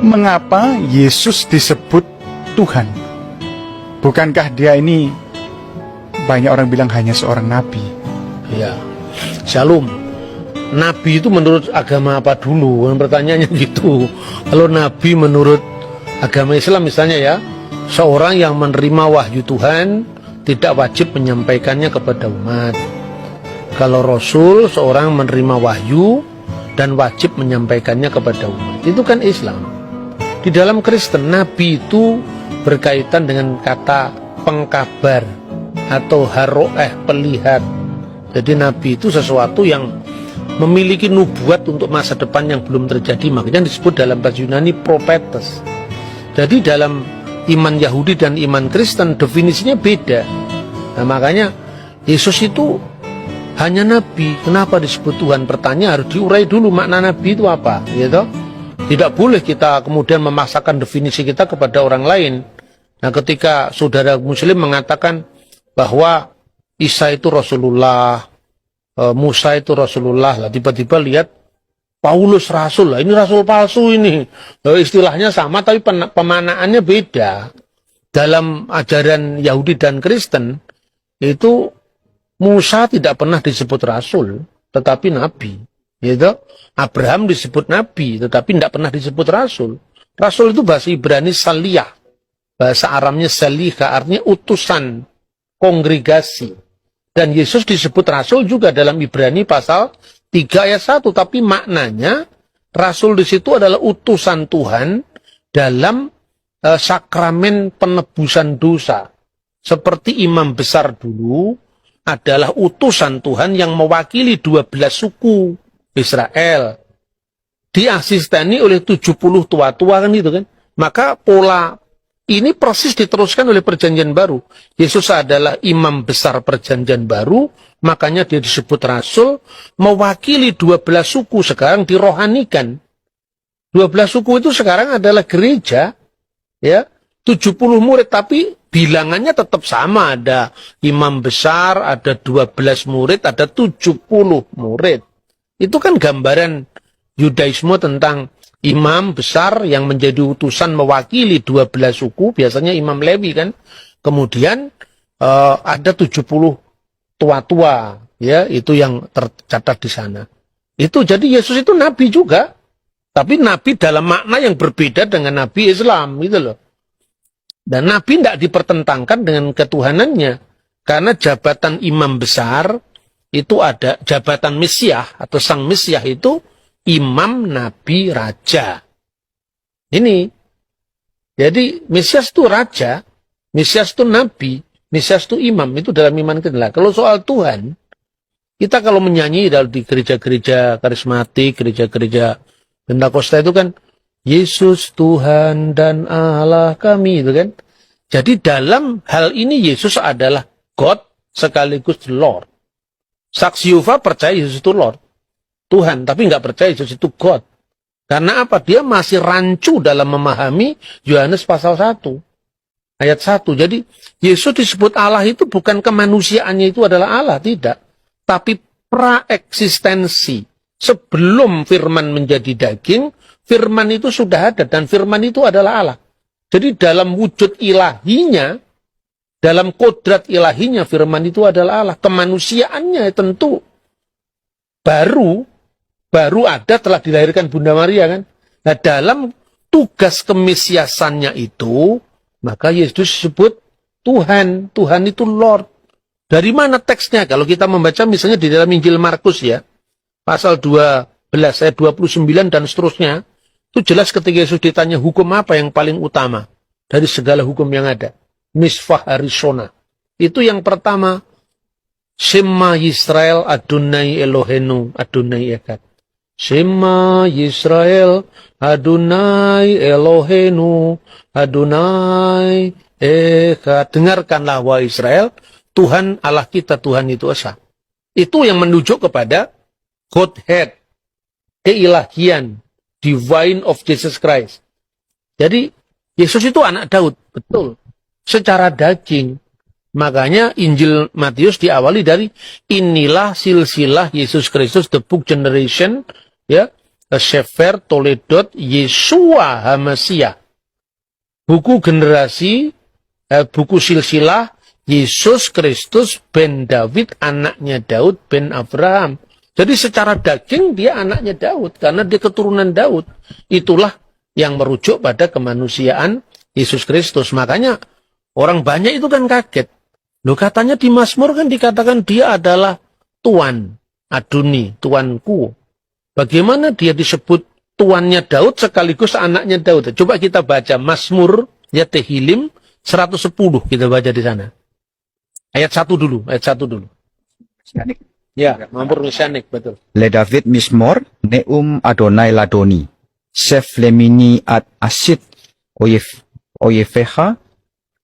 mengapa Yesus disebut Tuhan? Bukankah dia ini, banyak orang bilang, hanya seorang nabi? Ya, Shalom. Nabi itu menurut agama apa dulu? Pertanyaannya gitu. Kalau nabi menurut agama Islam misalnya ya, seorang yang menerima wahyu Tuhan tidak wajib menyampaikannya kepada umat. Kalau Rasul, seorang menerima wahyu dan wajib menyampaikannya kepada umat. Itu kan Islam. Di dalam Kristen, nabi itu berkaitan dengan kata pengkabar atau haroeh, pelihat. Jadi nabi itu sesuatu yang memiliki nubuat untuk masa depan yang belum terjadi. Makanya disebut dalam bahasa Yunani prophetes. Jadi dalam iman Yahudi dan iman Kristen definisinya beda. Nah, makanya Yesus itu hanya nabi. Kenapa disebut Tuhan? Pertanyaan harus diurai dulu makna nabi itu apa, gitu. Tidak boleh kita kemudian memaksakan definisi kita kepada orang lain. Nah, ketika saudara Muslim mengatakan bahwa Isa itu Rasulullah, Musa itu Rasulullah, lah tiba-tiba lihat Paulus Rasul, lah ini Rasul palsu ini. Istilahnya sama tapi pemanaannya beda. Dalam ajaran Yahudi dan Kristen itu Musa tidak pernah disebut Rasul, tetapi Nabi. Gitu. Abraham disebut Nabi, tetapi tidak pernah disebut Rasul. Rasul itu bahasa Ibrani saliyah, bahasa Aramnya salihah, artinya utusan, kongregasi. Dan Yesus disebut Rasul juga dalam Ibrani pasal 3 ayat 1. Tapi maknanya Rasul di situ adalah utusan Tuhan dalam sakramen penebusan dosa. Seperti imam besar dulu adalah utusan Tuhan yang mewakili 12 suku Israel. Diasisteni oleh 70 tua-tua kan itu kan. Maka pola ini persis diteruskan oleh perjanjian baru. Yesus adalah imam besar perjanjian baru, makanya dia disebut Rasul, mewakili 12 suku, sekarang dirohanikan. 12 suku itu sekarang adalah gereja, ya, 70 murid, tapi bilangannya tetap sama, ada imam besar, ada 12 murid, ada 70 murid. Itu kan gambaran Yudaisme tentang imam besar yang menjadi utusan mewakili 12 suku, biasanya Imam Lewi kan. Kemudian ada 70 tua-tua, ya, itu yang tercatat di sana. Itu jadi Yesus itu nabi juga, tapi nabi dalam makna yang berbeda dengan nabi Islam, gitu loh. Dan nabi tidak dipertentangkan dengan ketuhanannya, karena jabatan imam besar itu ada jabatan Mesias atau sang Mesias itu imam, nabi, raja. Ini. Jadi Mesias itu raja, Mesias itu nabi, Mesias itu imam. Itu dalam iman kita. Kalau soal Tuhan, kita kalau menyanyi di gereja-gereja karismatik, gereja-gereja Pentakosta itu kan, Yesus Tuhan dan Allah kami, itu kan. Jadi dalam hal ini Yesus adalah God sekaligus Lord. Saksi Yehova percaya Yesus itu Lord, Tuhan, tapi nggak percaya Yesus itu God. Karena apa? Dia masih rancu dalam memahami Yohanes pasal 1, ayat 1. Jadi, Yesus disebut Allah itu bukan kemanusiaannya itu adalah Allah, tidak. Tapi praeksistensi. Sebelum firman menjadi daging, firman itu sudah ada, dan firman itu adalah Allah. Jadi dalam wujud ilahinya, dalam kodrat ilahinya, firman itu adalah Allah. Kemanusiaannya tentu baru ada telah dilahirkan Bunda Maria kan. Nah, dalam tugas kemesiasannya itu, maka Yesus disebut Tuhan. Tuhan itu Lord. Dari mana teksnya? Kalau kita membaca misalnya di dalam Injil Markus ya, pasal 12 ayat 29 dan seterusnya, itu jelas ketika Yesus ditanya hukum apa yang paling utama dari segala hukum yang ada. Misvah Harishona. Itu yang pertama, Shema Yisrael Adonai Elohenu Adonai Echad. Shema Yisrael Adonai Elohenu Adonai Echad. Dengarkanlah wahai Israel, Tuhan Allah kita, Tuhan itu esa. Itu yang menunjuk kepada Godhead, keilahian, divine of Jesus Christ. Jadi Yesus itu anak Daud, betul, secara daging. Makanya Injil Matius diawali dari inilah silsilah Yesus Kristus, the book generation, ya, Sefer Toledot Yesua HaMasiah. Buku generasi, buku silsilah Yesus Kristus ben David, anaknya Daud ben Abraham. Jadi secara daging dia anaknya Daud, karena dia keturunan Daud. Itulah yang merujuk pada kemanusiaan Yesus Kristus. Makanya orang banyak itu kan kaget. Loh, katanya di Mazmur kan dikatakan dia adalah Tuan, Adoni, Tuanku. Bagaimana dia disebut tuannya Daud sekaligus anaknya Daud? Coba kita baca Mazmur, ya Tehillim 110, kita baca di sana. Ayat 1 dulu, ayat 1 dulu. Ya, Mazmur Mesianik, betul. Le David Mismor, Neum Adonai Ladoni, Sef Lemini Ad Asid, Oyefeha,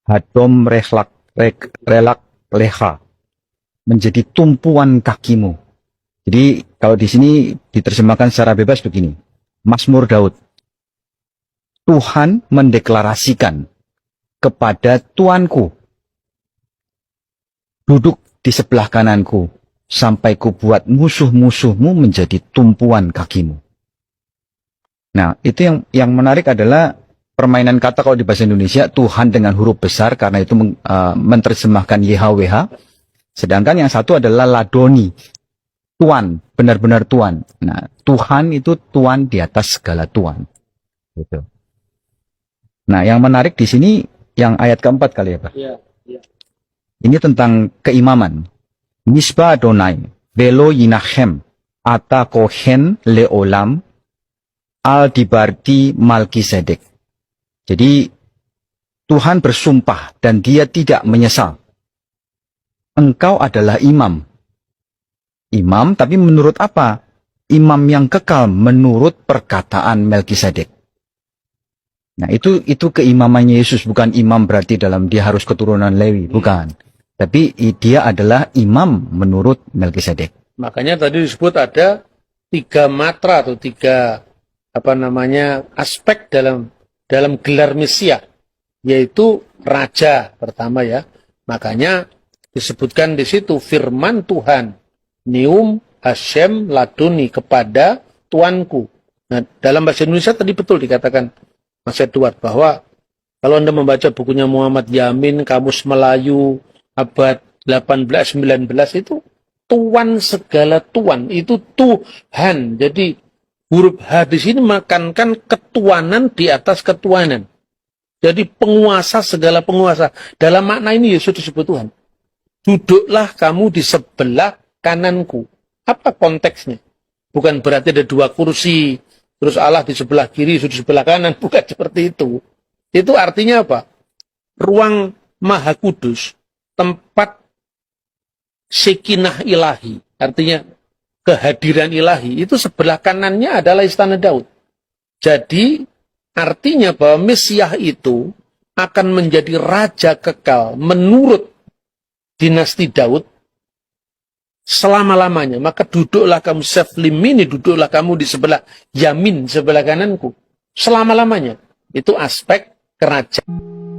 Hadom Relak Leha, menjadi tumpuan kakimu. Jadi kalau di sini diterjemahkan secara bebas begini, Mazmur Daud. Tuhan mendeklarasikan kepada Tuanku, duduk di sebelah kananku, sampai ku buat musuh-musuhmu menjadi tumpuan kakimu. Nah, itu yang menarik adalah permainan kata kalau di bahasa Indonesia, Tuhan dengan huruf besar, karena itu menerjemahkan YHWH. Sedangkan yang satu adalah Ladoni, Tuan, benar-benar Tuan. Nah, Tuhan itu Tuan di atas segala Tuan. Gitu. Nah, yang menarik di sini, yang ayat keempat kali ya Pak? Ya, ya. Ini tentang keimaman. Misbah Adonai, Velo Yinachem, Ata Kohen Leolam, Al Dibarti Malkisedek. Jadi, Tuhan bersumpah dan dia tidak menyesal. Engkau adalah imam. Imam, tapi menurut apa? Imam yang kekal menurut perkataan Melkisedek. Nah, itu keimamannya Yesus, bukan imam berarti dalam dia harus keturunan Lewi, bukan. Tapi dia adalah imam menurut Melkisedek. Makanya tadi disebut ada 3 matra atau 3 aspek dalam gelar Mesias, yaitu raja pertama ya. Makanya disebutkan di situ firman Tuhan, Neum Hashem Ladoni, kepada Tuanku. Nah, dalam bahasa Indonesia tadi betul dikatakan Mas Edward bahwa kalau Anda membaca bukunya Muhammad Yamin, Kamus Melayu abad 18-19 itu Tuan segala Tuan, itu Tuhan. Jadi huruf H di sini menekankan ketuanan di atas ketuanan. Jadi penguasa segala penguasa. Dalam makna ini Yesus disebut Tuhan. Duduklah kamu di sebelah kananku. Apa konteksnya? Bukan berarti ada 2 kursi, terus Allah di sebelah kiri, Yesus di sebelah kanan. Bukan seperti itu. Itu artinya apa? Ruang Maha Kudus, tempat sekinah ilahi, artinya kehadiran ilahi, itu sebelah kanannya adalah istana Daud. Jadi artinya bahwa Mesias itu akan menjadi raja kekal menurut dinasti Daud selama-lamanya. Maka duduklah kamu seflimini, duduklah kamu di sebelah yamin, sebelah kananku selama-lamanya. Itu aspek kerajaan.